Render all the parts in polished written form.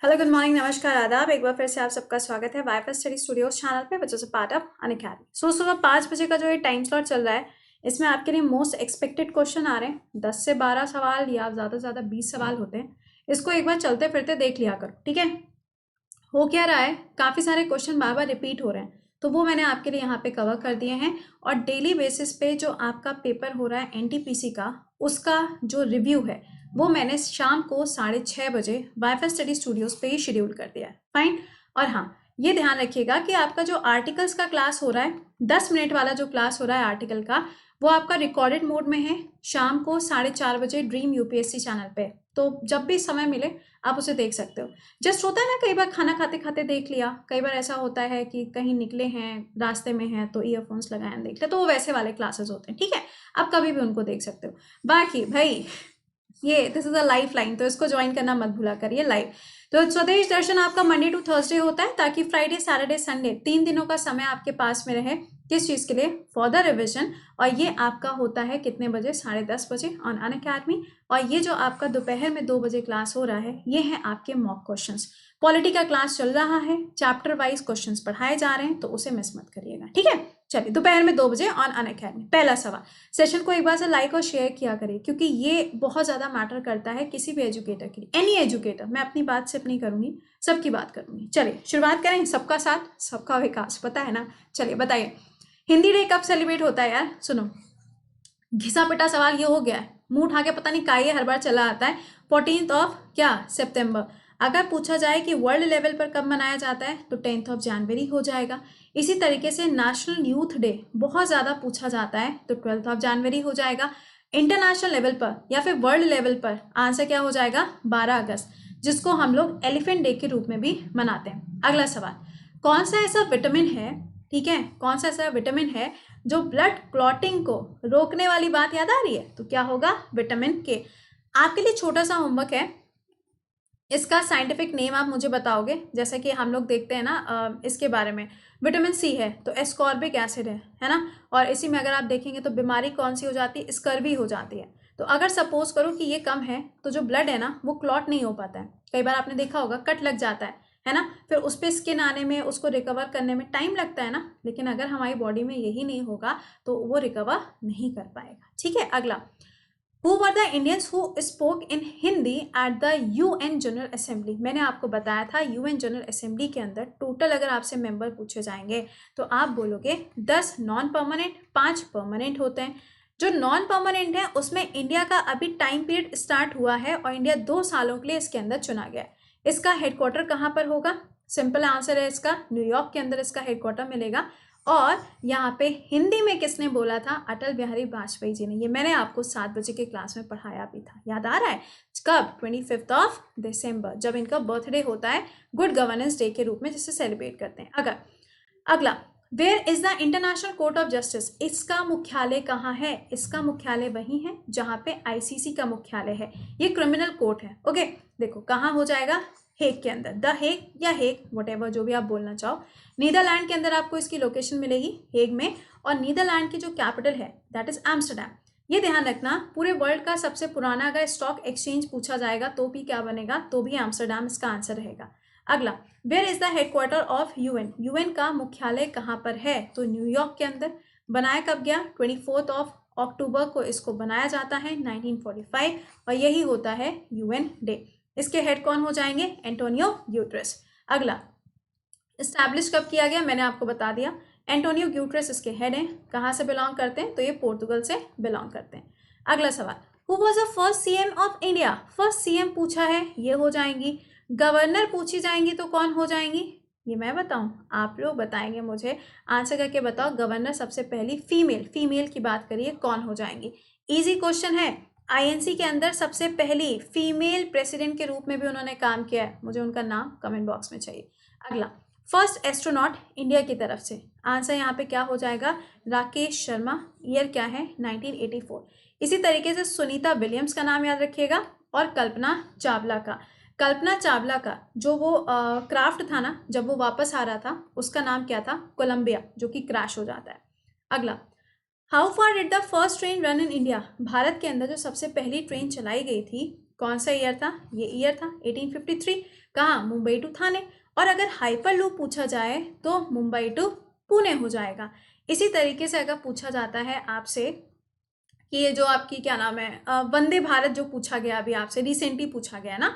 Hello, good morning, नमस्कार, आदाब। एक बार फिर से आप सबका स्वागत है वाईफाई स्टडी स्टूडियोज चैनल पे, which is a part of Unacademy. सुबह 5 बजे का जो ये टाइम स्लॉट चल रहा है, इसमें आपके लिए मोस्ट एक्सपेक्टेड क्वेश्चन आ रहे हैं। 10 से 12 सवाल या ज़्यादा से ज़्यादा 20 सवाल होते हैं। इसको एक बार चलते फिरते देख लिया करो, ठीक है। हो क्या रहा है, काफ़ी सारे क्वेश्चन बार बार रिपीट हो रहे हैं, तो वो मैंने आपके लिए यहाँ पे कवर कर दिए हैं। और डेली बेसिस पे जो आपका पेपर हो रहा है एनटीपीसी का, उसका जो रिव्यू है वो मैंने शाम को 6:30 बजे वाईफाई स्टडी स्टूडियोज पे ही शेड्यूल कर दिया है। फाइन। और हाँ, ये ध्यान रखिएगा कि आपका जो आर्टिकल्स का क्लास हो रहा है, 10 मिनट वाला जो क्लास हो रहा है आर्टिकल का, वो आपका रिकॉर्डेड मोड में है, शाम को 4:30 बजे ड्रीम यूपीएससी चैनल पे। तो जब भी समय मिले आप उसे देख सकते हो। जस्ट होता है ना, कई बार खाना खाते खाते देख लिया, कई बार ऐसा होता है कि कहीं निकले हैं, रास्ते में हैं, तो ईयरफोन्स लगाए देख लिया, तो वो वैसे वाले क्लासेस होते हैं, ठीक है। आप कभी भी उनको देख सकते हो। बाकी भाई, ये this is a life line, तो इसको ज्वाइन करना मत भूला करिए लाइव। तो स्वदेश दर्शन आपका मंडे टू थर्सडे होता है, ताकि फ्राइडे सैटरडे संडे 3 दिनों का समय आपके पास में रहे। किस चीज़ के लिए? For the revision. और ये आपका होता है कितने बजे? 10:30 बजे ऑन अनअकैडमी। और ये जो आपका दोपहर में 2 बजे क्लास हो रहा है, ये है आपके मॉक क्वेश्चंस। पॉलिटी का क्लास चल रहा है, चैप्टर वाइज क्वेश्चंस पढ़ाए जा रहे हैं, तो उसे मिस मत करिएगा, ठीक है। चलिए, दोपहर में 2 बजे ऑन अनअकैडमी। पहला सवाल, सेशन को एक बार से लाइक और शेयर किया करिए, क्योंकि ये बहुत ज़्यादा मैटर करता है किसी भी एजुकेटर के लिए। एनी एजुकेटर, मैं अपनी बात सिर्फ नहीं करूँगी, सबकी बात करूँगी। चलिए शुरुआत करें। सबका साथ सबका विकास, पता है ना। चलिए बताइए, हिंदी डे कब सेलिब्रेट होता है यार? सुनो, घिसा पिटा सवाल ये हो गया है, मुंह उठा के पता नहीं का ये हर बार चला आता है। 14 क्या सितंबर। अगर पूछा जाए कि वर्ल्ड लेवल पर कब मनाया जाता है, तो 10 जनवरी हो जाएगा। इसी तरीके से नेशनल यूथ डे बहुत ज़्यादा पूछा जाता है, तो 12 जनवरी हो जाएगा। इंटरनेशनल लेवल पर या फिर वर्ल्ड लेवल पर आंसर क्या हो जाएगा? 12 अगस्त, जिसको हम लोग एलिफेंट डे के रूप में भी मनाते हैं। अगला सवाल, कौन सा ऐसा विटामिन है, ठीक है, कौन सा ऐसा विटामिन है जो ब्लड क्लॉटिंग को रोकने वाली बात याद आ रही है? तो क्या होगा? विटामिन के। आपके लिए छोटा सा होमवर्क है, इसका साइंटिफिक नेम आप मुझे बताओगे। जैसे कि हम लोग देखते हैं ना इसके बारे में, विटामिन सी है तो एस्कॉर्बिक एसिड है ना। और इसी में अगर आप देखेंगे तो बीमारी कौन सी हो जाती है? स्कर्वी हो जाती है। तो अगर सपोज करो कि ये कम है, तो जो ब्लड है ना वो क्लॉट नहीं हो पाता है। कई बार आपने देखा होगा कट लग जाता है ना, फिर उस पर स्किन आने में, उसको रिकवर करने में टाइम लगता है ना। लेकिन अगर हमारी बॉडी में यही नहीं होगा तो वो रिकवर नहीं कर पाएगा, ठीक है। अगला, Who were the Indians who spoke in Hindi at the UN General Assembly? मैंने आपको बताया था UN General Assembly के अंदर टोटल अगर आपसे मेंबर पूछे जाएंगे तो आप बोलोगे 10 नॉन परमानेंट, 5 परमानेंट होते हैं। जो नॉन परमानेंट है उसमें इंडिया का अभी टाइम पीरियड स्टार्ट हुआ है और इंडिया 2 सालों के लिए इसके अंदर चुना गया है। इसका हेडक्वार्टर कहाँ पर होगा? सिंपल आंसर है इसका, न्यूयॉर्क के अंदर इसका हेडक्वार्टर मिलेगा। और यहाँ पे हिंदी में किसने बोला था? अटल बिहारी वाजपेयी जी ने। ये मैंने आपको 7 बजे के क्लास में पढ़ाया भी था, याद आ रहा है? कब? 25 दिसंबर, जब इनका बर्थडे होता है, गुड गवर्नेंस डे के रूप में जिसे सेलिब्रेट करते हैं। अगला, where is the international court of justice? इसका मुख्यालय कहाँ है? इसका मुख्यालय वही है जहाँ पे आईसीसी का मुख्यालय है। ये क्रिमिनल कोर्ट है। ओके, देखो कहाँ हो जाएगा? हेग के अंदर, द हेग या हेग, वटेवर जो भी आप बोलना चाहो। नीदरलैंड के अंदर आपको इसकी लोकेशन मिलेगी, हेग में। और नीदरलैंड की जो कैपिटल है दैट इज एम्स्टरडैम। ये ध्यान रखना, पूरे वर्ल्ड का सबसे पुराना अगर स्टॉक एक्सचेंज पूछा जाएगा तो भी क्या बनेगा? तो भी एम्स्टरडैम इसका आंसर रहेगा। अगला, where is the headquarter of UN? UN का मुख्यालय कहाँ पर है? तो न्यूयॉर्क के अंदर। बनाया कब गया? 24 अक्टूबर को इसको बनाया जाता है, 1945। और यही होता है यूएन डे। इसके हेड कौन हो जाएंगे? Antonio Guterres. अगला, इस्टेब्लिश कब किया गया? मैंने आपको बता दिया, एंटोनियो ग्यूटेरेस इसके हेड हैं। कहाँ से बिलोंग करते हैं? तो ये पोर्तुगल से बिलोंग करते हैं। अगला सवाल, who was the first CM of India? First CM पूछा है, ये हो जाएंगी। गवर्नर पूछी जाएंगी तो कौन हो जाएंगी? ये मैं बताऊं? आप लोग बताएंगे मुझे, आंसर करके बताओ। गवर्नर सबसे पहली फीमेल की बात करिए, कौन हो जाएंगी? इजी क्वेश्चन है। आईएनसी के अंदर सबसे पहली फीमेल प्रेसिडेंट के रूप में भी उन्होंने काम किया है, मुझे उनका नाम कमेंट बॉक्स में चाहिए। अगला, फर्स्ट एस्ट्रोनॉट इंडिया की तरफ से, आंसर यहाँ पे क्या हो जाएगा? राकेश शर्मा। ईयर क्या है? 1984। इसी तरीके से सुनीता विलियम्स का नाम याद रखिएगा। और कल्पना चावला का जो वो क्राफ्ट था ना, जब वो वापस आ रहा था, उसका नाम क्या था? कोलंबिया, जो कि क्रैश हो जाता है। अगला, how far did the first train run in India? Bharat के अंदर जो सबसे पहली ट्रेन चलाई गई थी कौन सा ईयर था? ये ईयर था 1853। कहाँ? मुंबई टू थाने। और अगर हाइपर लूप पूछा जाए तो मुंबई टू पुणे हो जाएगा। इसी तरीके से अगर पूछा जाता है आपसे कि ये जो आपकी क्या नाम है वंदे भारत जो पूछा गया अभी आपसे रिसेंटली पूछा गया ना,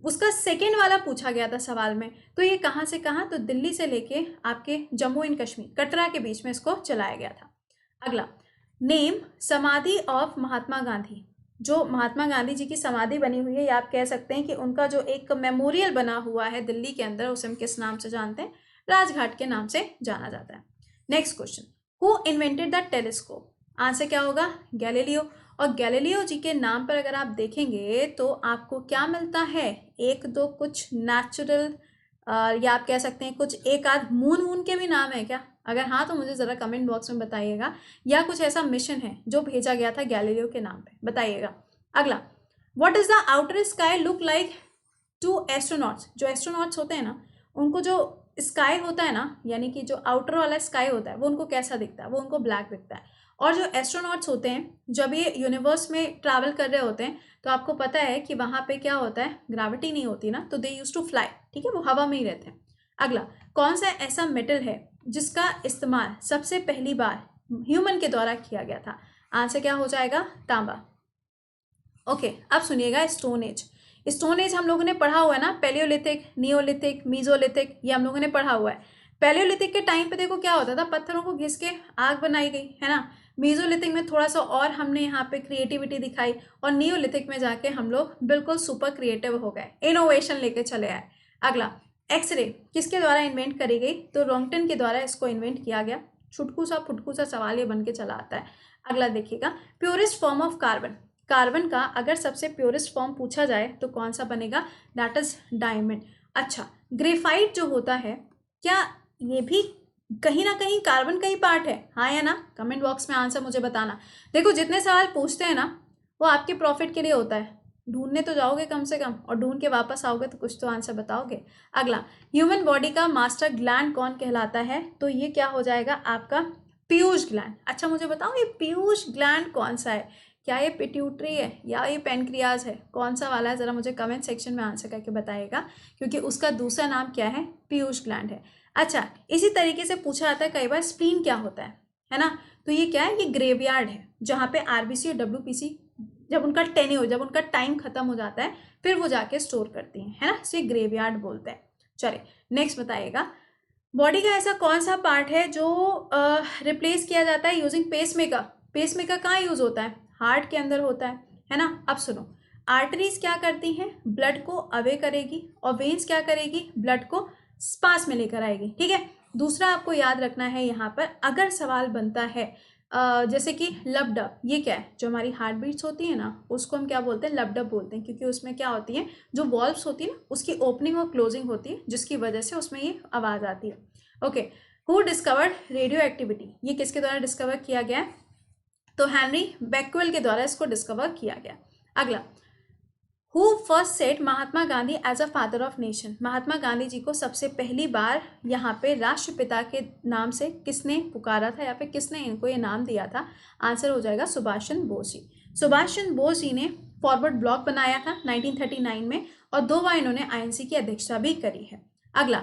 उसका सेकेंड वाला पूछा गया था सवाल में, तो ये कहाँ से कहाँ? तो दिल्ली से लेके आपके जम्मू एंड कश्मीर कटरा के बीच में इसको चलाया गया था। अगला, नेम समाधि ऑफ महात्मा गांधी। जो महात्मा गांधी जी की समाधि बनी हुई है, या आप कह सकते हैं कि उनका जो एक मेमोरियल बना हुआ है दिल्ली के अंदर, उसे हम किस नाम से जानते हैं? राजघाट के नाम से जाना जाता है। Next question, who invented the telescope? Answer क्या होगा? गैलीलियो। और गैलीलियो जी के नाम पर अगर आप देखेंगे तो आपको क्या मिलता है? एक दो कुछ नेचुरल या आप कह सकते हैं कुछ एक आध मून के भी नाम है क्या? अगर हाँ तो मुझे ज़रा कमेंट बॉक्स में बताइएगा, या कुछ ऐसा मिशन है जो भेजा गया था गैलीलियो के नाम पे, बताइएगा। अगला, what is the outer sky look like to astronauts? जो एस्ट्रोनॉट्स होते हैं ना, उनको जो स्काई होता है ना, यानी कि जो आउटर वाला स्काई होता है, वो उनको कैसा दिखता है? वो उनको ब्लैक दिखता है। और जो एस्ट्रोनॉट्स होते हैं, जब ये यूनिवर्स में ट्रैवल कर रहे होते हैं, तो आपको पता है कि वहाँ पे क्या होता है? ग्रेविटी नहीं होती ना, तो दे यूज टू फ्लाई, ठीक है, वो हवा में ही रहते हैं। अगला, कौन सा ऐसा मेटल है जिसका इस्तेमाल सबसे पहली बार ह्यूमन के द्वारा किया गया था? आंसर क्या हो जाएगा? तांबा। ओके, अब सुनिएगा स्टोन एज। स्टोन एज हम लोगों ने पढ़ा हुआ है ना, पैलियोलिथिक, नियोलिथिक, मीजोलिथिक, ये हम लोगों ने पढ़ा हुआ है। पैलियोलिथिक के टाइम पे देखो क्या होता था, पत्थरों को घिस के आग बनाई गई है ना। मीजोलिथिक में थोड़ा सा और हमने यहाँ पे क्रिएटिविटी दिखाई, और नियोलिथिक में जाके हम लोग बिल्कुल सुपर क्रिएटिव हो गए, इनोवेशन लेके चले आए। अगला, एक्सरे किसके द्वारा इन्वेंट करी गई? तो रॉन्गटन के द्वारा इसको इन्वेंट किया गया। छुटकू सा फुटकू सा सवाल ये बन के चला आता है। अगला देखिएगा, purest form of carbon. Carbon का अगर सबसे प्योरेस्ट फॉर्म पूछा जाए तो कौन सा बनेगा? That is diamond. अच्छा, ग्रेफाइट जो होता है, क्या ये भी कहीं ना कहीं कार्बन का ही पार्ट है? हाँ या ना? कमेंट बॉक्स में आंसर मुझे बताना। देखो जितने सवाल पूछते हैं ना, वो आपके प्रॉफिट के लिए होता है। ढूंढने तो जाओगे कम से कम, और ढूंढ के वापस आओगे तो कुछ तो आंसर बताओगे। अगला, ह्यूमन बॉडी का मास्टर ग्लैंड कौन कहलाता है? तो ये क्या हो जाएगा आपका? पीयूष ग्लैंड। अच्छा मुझे बताओ, ये पीयूष ग्लैंड कौन सा है? क्या ये पिट्यूटरी है या ये पेनक्रियाज है? कौन सा वाला है? ज़रा मुझे कमेंट सेक्शन में आंसर करके बताइएगा, क्योंकि उसका दूसरा नाम क्या है? पीयूष ग्लैंड है। अच्छा, इसी तरीके से पूछा जाता है कई बार, स्प्लीन क्या होता है ना? तो ये क्या है? ये ग्रेवयार्ड है, जहाँ पे आरबीसी और डब्ल्यूपीसी जब उनका टेन्योर, जब उनका टाइम खत्म हो जाता है, फिर वो जाके स्टोर करती हैं, है ना? इसे ग्रेवयार्ड बोलते हैं। चलिए नेक्स्ट बताइएगा, बॉडी का ऐसा कौन सा पार्ट है जो रिप्लेस किया जाता है यूजिंग पेसमेकर? पेसमेकर कहाँ यूज होता है? हार्ट के अंदर होता है ना? अब सुनो, आर्टरीज क्या करती हैं? ब्लड को अवे करेगी, और वेन्स क्या करेगी? ब्लड को पास में लेकर आएगी, ठीक है। दूसरा आपको याद रखना है यहाँ पर, अगर सवाल बनता है जैसे कि लबडब, ये क्या है? जो हमारी हार्ट बीट्स होती है ना, उसको हम क्या बोलते हैं? लबडब बोलते हैं, क्योंकि उसमें क्या होती है, जो वॉल्व्स होती है ना, उसकी ओपनिंग और क्लोजिंग होती है, जिसकी वजह से उसमें ये आवाज़ आती है। Okay, who discovered radio activity? ये किसके द्वारा डिस्कवर किया गया? तो हेनरी बेक्वेल के द्वारा इसको डिस्कवर किया गया। अगला, who first said Mahatma Gandhi as a father of nation? Mahatma Gandhi ji को सबसे पहली बार यहाँ पे राष्ट्रपिता के नाम से किसने पुकारा था, या फिर किसने इनको ये नाम दिया था? आंसर हो जाएगा सुभाष चंद्र बोस जी। सुभाष चंद्र बोस जी ने फॉरवर्ड ब्लॉक बनाया था 1939 में, और 2 बार इन्होंने आईएनसी की अध्यक्षता भी करी है। अगला,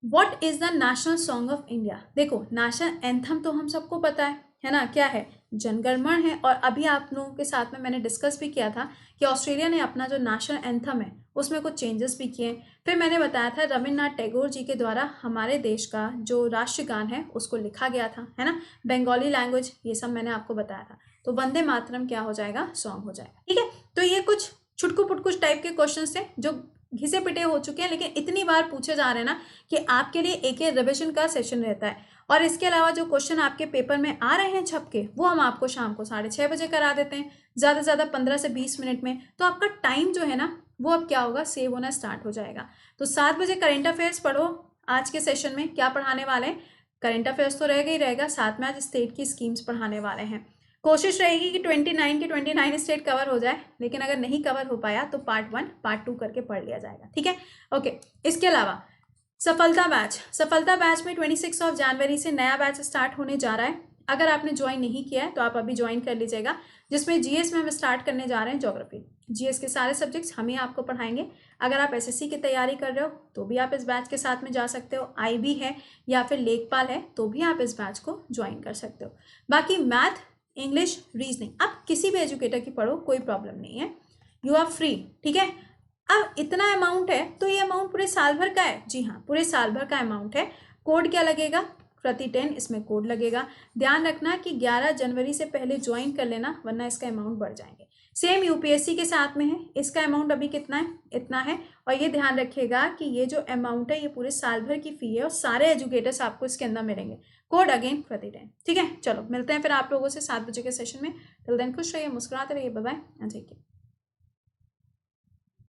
what is the national song of India? देखो नेशनल एंथम तो हम सबको पता है ना? क्या है? जनगणमन है। और अभी आप लोगों के साथ में मैंने डिस्कस भी किया था कि ऑस्ट्रेलिया ने अपना जो नेशनल एंथम है उसमें कुछ चेंजेस भी किए। फिर मैंने बताया था रविन्द्रनाथ टैगोर जी के द्वारा हमारे देश का जो राष्ट्रगान है उसको लिखा गया था, है ना? बंगाली लैंग्वेज, ये सब मैंने आपको बताया था। तो वंदे मातरम क्या हो जाएगा? सॉन्ग हो जाएगा, ठीक है। तो ये कुछ छुटकू पुटकुछ टाइप के क्वेश्चन थे जो घिसे पिटे हो चुके हैं, लेकिन इतनी बार पूछे जा रहे हैं ना कि आपके लिए एक रिविजन का सेशन रहता है। और इसके अलावा जो क्वेश्चन आपके पेपर में आ रहे हैं छप के, वो हम आपको शाम को 6:30 बजे करा देते हैं, ज़्यादा से ज़्यादा 15 से 20 मिनट में। तो आपका टाइम जो है ना, वो अब क्या होगा? सेव होना स्टार्ट हो जाएगा। तो 7 बजे करेंट अफेयर्स पढ़ो। आज के सेशन में क्या पढ़ाने वाले हैं? करेंट अफेयर्स तो रहेगा ही रहेगा, साथ में आज स्टेट की स्कीम्स पढ़ाने वाले हैं। कोशिश रहेगी कि 29 के 29 स्टेट कवर हो जाए, लेकिन अगर नहीं कवर हो पाया तो पार्ट 1 पार्ट 2 करके पढ़ लिया जाएगा, ठीक है। ओके, इसके अलावा सफलता बैच में 26 जनवरी से नया बैच स्टार्ट होने जा रहा है। अगर आपने ज्वाइन नहीं किया है तो आप अभी ज्वाइन कर लीजिएगा, जिसमें जीएस में हम स्टार्ट करने जा रहे हैं ज्योग्राफी। जीएस के सारे सब्जेक्ट्स हम ही आपको पढ़ाएंगे। अगर आप एसएससी की तैयारी कर रहे हो तो भी आप इस बैच के साथ में जा सकते हो, आईबी है या फिर लेखपाल है तो भी आप इस बैच को ज्वाइन कर सकते हो। बाकी मैथ, इंग्लिश, रीजनिंग आप किसी भी एजुकेटर की पढ़ो, कोई प्रॉब्लम नहीं है, यू आर फ्री। ठीक है, अब इतना अमाउंट है तो ये अमाउंट पूरे साल भर का है। जी हाँ, पूरे साल भर का अमाउंट है। कोड क्या लगेगा? प्रति 10 इसमें कोड लगेगा। ध्यान रखना कि 11 जनवरी से पहले ज्वाइन कर लेना, वरना इसका अमाउंट बढ़ जाएंगे। सेम यूपीएससी के साथ में है, इसका अमाउंट अभी कितना है? इतना है। और ये ध्यान रखिएगा कि ये जो अमाउंट है ये पूरे साल भर की फी है और सारे एजुकेटर्स आपको इसके अंदर मिलेंगे। कोड अगेन प्रति 10। ठीक है, चलो मिलते हैं फिर आप लोगों से 7 बजे के सेशन में। टिल देन खुश रहिए, मुस्कुराते रहिए, bye bye and take care.